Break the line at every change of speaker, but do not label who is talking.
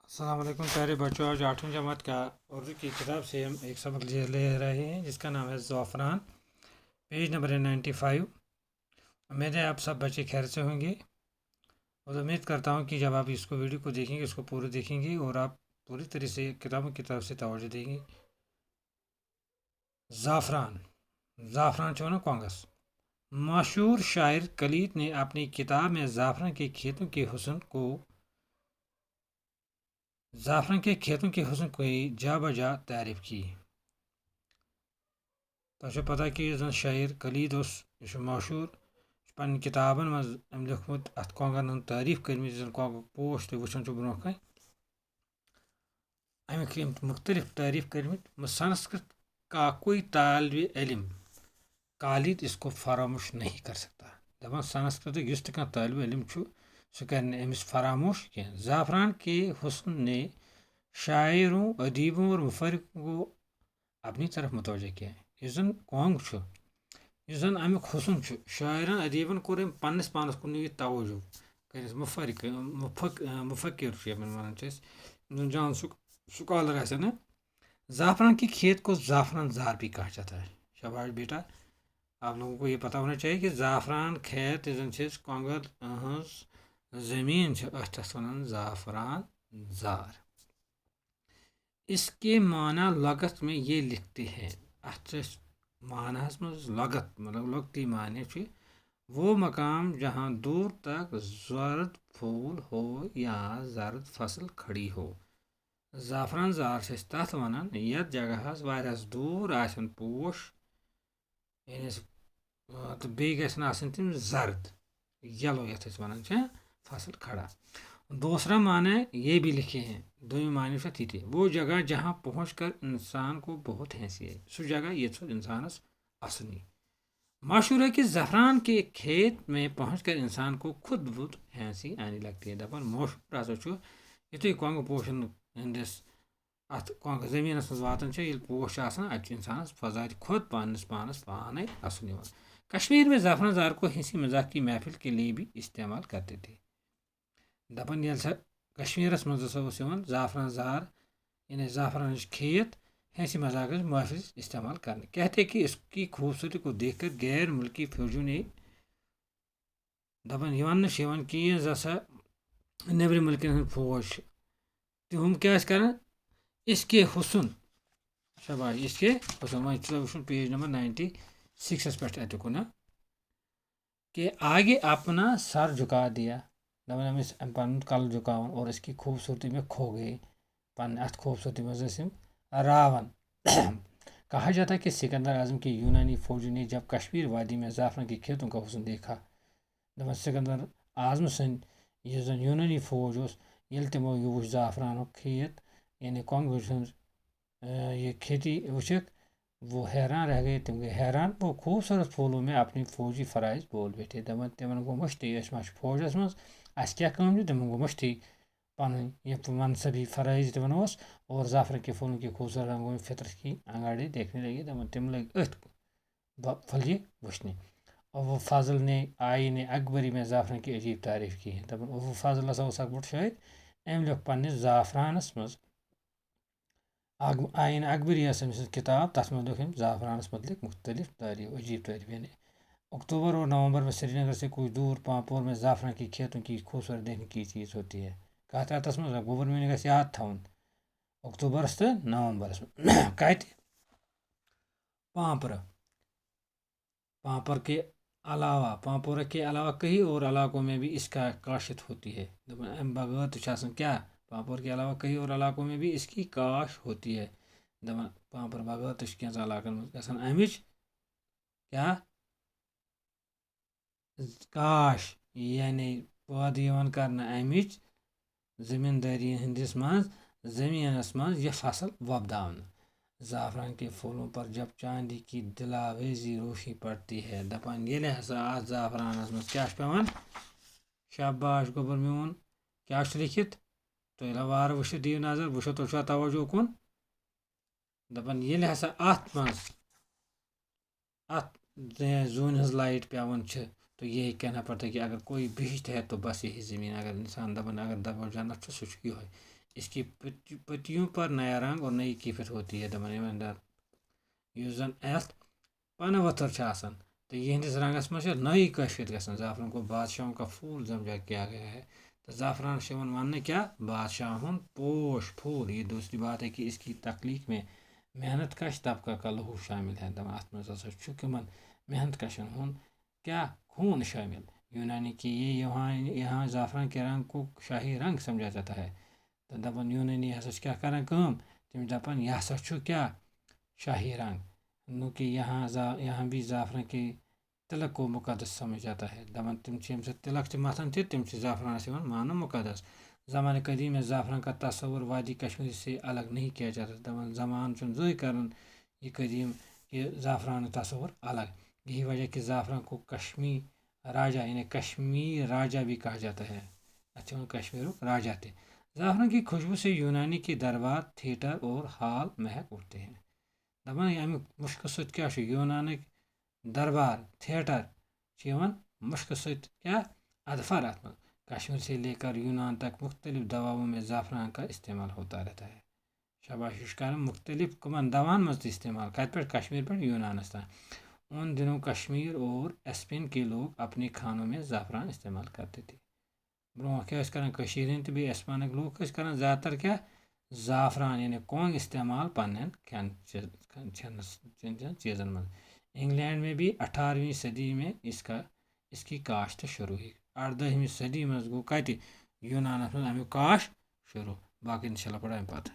अस्सलाम वालेकुम प्यारे बच्चों। आज 8वीं जमात का उर्दू की किताब से हम एक सबक ले रहे हैं जिसका नाम है ज़ाफ़रान। पेज नंबर है 95। उम्मीद है आप सब बच्चे खैर से होंगे और उम्मीद करता हूँ कि जब आप इसको वीडियो को देखेंगे इसको पूरे देखेंगे और आप पूरी तरह से किताबों की तरफ से तवज्जो देंगे। ज़ाफ़रान ज़ाफ़रान चो ना कांगस। मशहूर शायर कलीद ने अपनी किताब में ज़ाफ़रान के खेतों के हुस्न की जा बजा तारीफ की। तो पता कि यस शायर कलीद मशहूर पन किताबन मज लिखमुत अत कोंगन हूँ तारीफ कर्म कोंग पोश तुम वो ब्रो कन अमिक मुख्तलिफ तारीफ कर्म। संस्कृत का कोई तालिब इल्म कालिद इसको फरामोश नहीं कर सकता। दपान संस्कृत युस तह तालिब इल्म सह कर अमिस फरामोश कह। ज़ाफ़रान के हुस्न ने शायरों अदीबों और मुफर्रिखों को अपनी तरफ मुतवज्जह किया है। यस जन कोंग यस जन अमिक हुस्न शायरन अदीबन कोर पन्नस पानस कुन यह तवज्जो कर मुफक्किर जान स्कॉलर ऐसा ना। ज़ाफ़रान के खेत को ज़ाफ़रान ज़ार भी कहा जाता है। शाबाश बेटा, आप लोगों को ये पता होना चाहिए कि ज़ाफ़रान खेत कंगर ज़मीन वन ज़ाफ़रान ज़ार। इसके माना लगत में ये लिखते हैं अत मानस मज लगत मतलब लगती माने वो मकाम जहाँ दूर तक जर्द फूल हो या जर्द फसल खड़ी हो। ज़ाफ़रान ज़ार से तथ वन यत जगह वारियास दूर आसन पोश यानी तो बे गसन आसन तिम जर्द येलो यथ वन फसल खड़ा। दूसरा माने ये भी लिखे हैं दोनों माने से थी वो जगह जहाँ पहुँच कर इंसान को बहुत हंसी है सो जगह ये इंसान असनी। मशहूर है कि ज़फ़रान के खेत में पहुंचकर इंसान को खुद बहुत हंसी आने लगती है। दपान मशहूर हसा युत कोंग पोशन हंदिस अत कोंग जमीन मज वातान पोश अत इंसान फजात खुद पानस पान हसन। कश्मीर में ज़ाफ़रान ज़ार को हंसी मजाक की महफिल के लिए भी इस्तेमाल करते थे। दपान ये कश्मीरस मज ज़ाफ़रान ज़ार यानी ज़ाफ़रान खेत हंसी मजाक महफिल इस्तेमाल करने। कहते कि इसकी खूबसूरती को देखकर गैर मुल्की फौजियों ने दपान वन कि जसा नेबर मुल्कन हंद फौज तम क्या कर इसके हुस्न शाबाश इसके हुस्न वो पेज नंबर 96 पे अतुक ना कि आगे अपना सर झुका दिया। दपान अमिस पन कल झुकावन और इसकी खूबसूरती में खो गए। पन अत खूबसूरती मज रावन। कहा जाता है कि सिकंदर आजम के यूनानी फौजी ने जब कश्मीर वादी में ज़ाफ़रान के खेतों का हुस्न देखा दपान सिकंदर आजम सन जन यूनानी फौज ये तमो यह वो ज़ाफ़रान खेत यानी कोंग ये खेती वुचिक वो हैरान रह गए। तुम गए हैरान वो खूबसूरत फूलों में अपनी फौजी फ़राइज़ बोल बैठे। दपान तिमन गो मश्ती फौजस मज अस क्या तिमन गो मश्ती पन यह मनसबी फ़राइज़ तमन और ज़ाफ़रान के फूलों की खूबसूरत रंगों में फितरत की अंगाड़ी देखने लगी। दपान तिम लग अथ फलिए वुचने। अबू फाजल ने आईन अकबरी में ज़ाफ़रान की अजीब तारीफ की है। दपान अबू फाजल हसा अकबर शायद अम लिख पन्नस ज़ाफ़रानस मज आईन अकबरी किताब तथ में लिख ज़ाफ़रानस मतलब मुख्तलिफ तारीफ अजीब तारीफ यानी अक्टूबर और नवंबर में श्रीनगर से कुछ दूर पांपोर में ज़ाफ़रान की खेतों की खूबसूरत देखने की चीज़ होती है। कहा तस मज गोबर में याद थवन अक्टूबरस तो नवंबरस कत पांपर पांपर के पांपोर के अलावा कई और इलाकों में भी इसका काशित होती है। बगैर तो क्या पांपोर के अलावा कई और इलाकों में भी इसकी काश होती है। दपान पांपर बगैर तो क्या इलाकन मज अमिच क्या काश यानी पौध कर अमिच ज़मींदारी हंदिस मज ज़मीनस मज यह फसल वपदावन। ज़ाफ़रान के फूलों पर जब चांदी की दिलावेजी रोशनी पड़ती है दपान ये हसा अत ज़ाफ़रानस मज क्या पेवान शाबाश गोबर मोन क्या लिखित तो वार वो दिव नजर वो तो तवज्जो कुन दपान ये हसा अत मज अत जून हज लाइट पेवान तो यही कहना पड़ता है कि अगर कोई बिहित है तो बस यही ज़मीन। अगर इंसान दपान अगर दबो जन्नत सह اس کی پتیوں پر نیا رنگ اور نئی کیفیت ہوتی ہے دپان یمن یُس زن اتھ پنہٕ ؤتھٕر چھِ آسان تو یہندس رنگس منٛز چھِ نئی کیفیت گژھان زعفران کو بادشاہوں کا پھول سمجھا کیا گیا ہے تو زعفران سے ماننے کیا بادشاہ ہند پوش پھول. یہ دوسری بات ہے کہ اس کی تخلیق میں محنت کش طبقہ کا لہو شامل ہے دپان ات منٛز ہسا چھُ تِمن محنت کشن ہند کیا خون شامل. یونانی کی یہاں زعفران کے رنگ کو شاہی رنگ سمجھا جاتا ہے تو دپان یونانی ہسا چھِ کیا کران کٲم تِم دپان یہ ہسا چھُ کیا شاہی رنگ. کہ یہاں بھی زعفران کے تلک کو مقدس سمجھ جاتا ہے دپان تم ییٚمہِ سۭتۍ تلک چھِ متھان تم چھِ زعفرانس یِوان ماننہٕ مقدس. زمانہ قدیم میں زعفران کا تصور وادی کشمیر سے الگ نہیں کیا جاتا دپان زمان چھُنہٕ زٕہٕنۍ کران یہ قدیم کہ زعفران تصور الگ. یہی وجہ کہ زعفران کو کشمیر راجا یعنی کشمیر راجا بھی کہا جاتا ہے. اچھا کشمیر راجا تھے. زعفران کی خوشبو سے یونانی کے دربار تھیٹر اور ہال مہک اٹھتے ہیں دپان امیُک مُشکہٕ سۭتۍ کیا چھُ یونانٕکۍ دربار تھیٹر چھِ یِوان مُشکہٕ سۭتۍ کیا ادفر اتھ منٛز. کشمیر سے لے کر یونان تک مختلف دواؤں میں زعفران کا استعمال ہوتا رہتا ہے. شاباش یہ کران مختلف کمن دوان مز استعمال کت پہ کشمیر پہ یونانس تام. ان دنوں کشمیر اور اسپین کے لوگ اپنے کھانوں میں زعفران استعمال کرتے تھے. برو کیا کران کشیر ہند تہ اسپانک لوگ کران زیادہ تر کیا زعفران یعنی کونگ استعمال پنن کھین چیزن من. انگلینڈ میں بھی 18ویں صدی میں اس کی کاشت شروع ہوئی. 18ویں صدی مز گو کتہ یونانس من امیُک کاشت شروع. باقی انشاء اللہ پڑھائی پتہ.